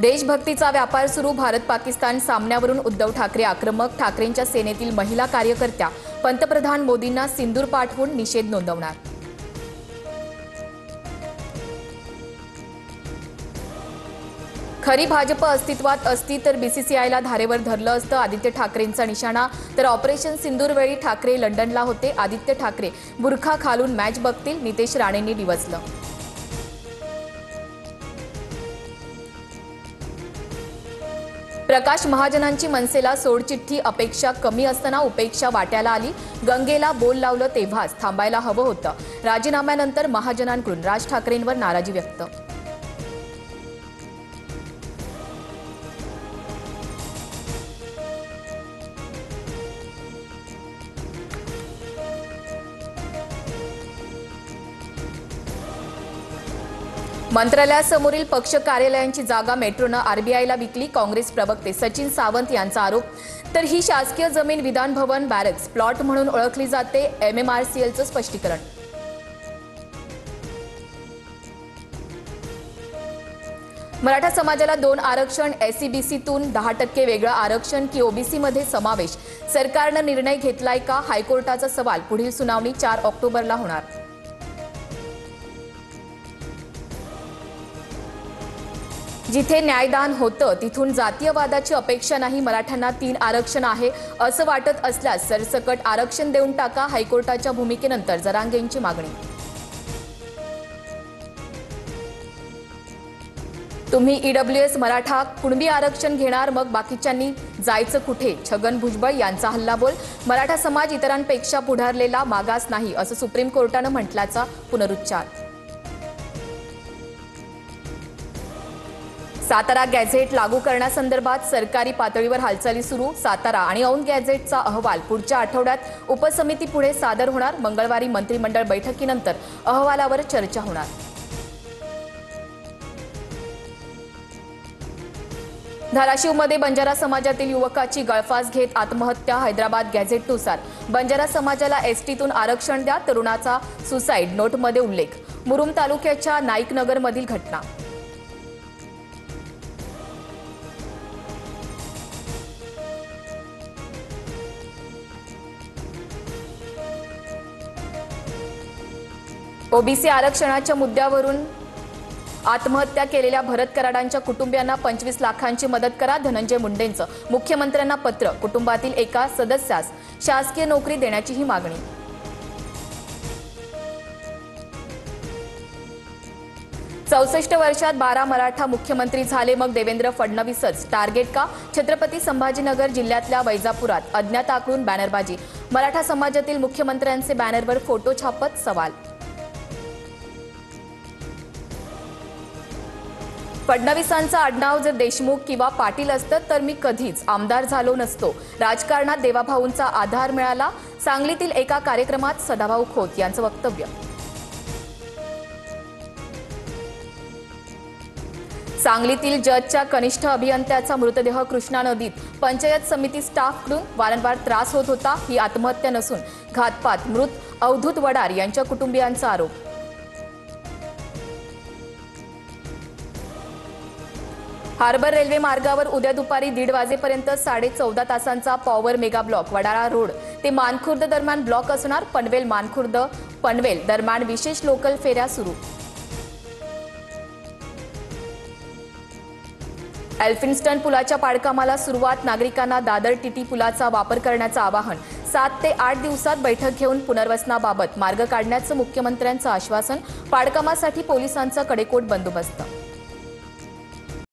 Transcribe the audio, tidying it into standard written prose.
देशभक्तीचा व्यापार सुरू, भारत पाकिस्तान सामन्यावरून उद्धव ठाकरे आक्रमक, ठाकरेंच्या सेनेतील महिला कार्यकर्त्या पंतप्रधान मोदींना सिंदूर पाठवून निषेध नोंदवणार। खरी भाजप अस्तित्वात असती तर बीसीसीआयला धारेवर धरलं असतं, आदित्य ठाकरेंचा निशाणा। तर ऑपरेशन सिंदूर वेळी ठाकरे लंडनला होते, आदित्य ठाकरे बुरखा घालून मॅच बघतील, नितेश राणेंनी डिवचलं। प्रकाश महाजनांची मनसेला सोडचिठ्ठी, अपेक्षा कमी असताना उपेक्षा वाट्याला आली, गंगेला बोल लावलं तेव्हाच थांबायला हवं होतं। राजीनाम्यानंतर महाजनांकडून राज ठाकरेंवर नाराजी व्यक्त। मंत्रालयासमोरील पक्ष कार्यालयांची जागा मेट्रोनं आरबीआयला विकली, काँग्रेस प्रवक्ते सचिन सावंत यांचा आरोप। तर ही शासकीय जमीन विधान भवन बॅरक्स प्लॉट म्हणून ओळखली जाते, एमएमआरसीएलचं स्पष्टीकरण। मराठा समाजाला 2 आरक्षण, एसईबीसीतून 10% वेगळं आरक्षण की ओबीसीमध्ये समावेश, सरकारनं निर्णय घेतलाय का? हायकोर्टाचा सवाल, पुढील सुनावणी 4 ऑक्टोबरला होणार। जिथे न्यायदान होतं तिथून जातीयवादाची अपेक्षा नाही, मराठ्यांना 3 आरक्षण आहे असं वाटत असल्यास सरसकट आरक्षण देऊन टाका, हायकोर्टाच्या भूमिकेनंतर जरांगेंची मागणी। तुम्ही ईडब्ल्यूएस मराठा कुणबी आरक्षण घेणार, मग बाकीच्यांनी जायचं कुठे? छगन भुजबळ यांचा हल्लाबोल, मराठा समाज इतरांपेक्षा पुढारलेला मागास नाही असं सुप्रीम कोर्टानं म्हटल्याचा पुनरुच्चार। सातारा गॅझेट लागू करण्यासंदर्भात सरकारी पातळीवर हालचाली सुरू, सातारा आणि औंध गॅझेटचा अहवाल पुढच्या आठवड्यात उपसमितीपुढे सादर होणार, मंगळवारी मंत्रिमंडळ बैठकीनंतर अहवालावर चर्चा होणार। धाराशिवमध्ये बंजारा समाजातील युवकाची गळफास घेत आत्महत्या, हैदराबाद गॅझेटनुसार बंजारा समाजाला एसटीतून आरक्षण द्या, तरुणाचा सुसाईड नोटमध्ये उल्लेख, मुरुम तालुक्याच्या नाईकनगरमधील घटना। ओबीसी आरक्षणाच्या मुद्द्यावरून आत्महत्या केलेल्या भरत कराडांच्या कुटुंबियांना 25 लाखांची मदत करा, धनंजय मुंडेंचं मुख्यमंत्र्यांना पत्र, कुटुंबातील एका सदस्यास शासकीय नोकरी देण्याचीही मागणी। चौसष्ट वर्षात 12 मराठा मुख्यमंत्री झाले, मग देवेंद्र फडणवीसच टार्गेट का? छत्रपती संभाजीनगर जिल्ह्यातल्या वैजापुरात अज्ञाताकडून बॅनरबाजी, मराठा समाजातील मुख्यमंत्र्यांचे बॅनरवर फोटो छापत सवाल। फडणवीसांचं आडनाव जर देशमुख किंवा पाटील असतं तर मी कधीच आमदार झालो नसतो, राजकारणात देवाभाऊंचा आधार मिळाला, सांगलीतील एका कार्यक्रमात सदाभाऊ खोत यांचं वक्तव्य। सांगलीतील जतच्या कनिष्ठ अभियंत्याचा मृतदेह कृष्णा नदीत, पंचायत समिती स्टाफकडून वारंवार त्रास होत होता, ही आत्महत्या नसून घातपात, मृत अवधूत वडार यांच्या कुटुंबियांचा आरोप। हार्बर रेल्वे मार्गावर उद्या दुपारी 1:30 वाजेपर्यंत 14.5 तासांचा power mega block, Wadala road ते मानखुर्द दरम्यान ब्लॉक असणार, पनवेल मानखुर्द पनवेल दरम्यान विशेष लोकल फेऱ्या सुरू। एल्फिन्स्टन पुलाच्या पाडकामाला सुरुवात, नागरिकांना दादर टीटी पुलाचा वापर करण्याचं आवाहन, 7 ते 8 दिवसात बैठक घेऊन पुनर्वसनाबाबत मार्ग काढण्याचं मुख्यमंत्र्यांचं आश्वासन, पाडकामासाठी पोलिसांचा कडेकोट बंदोबस्त।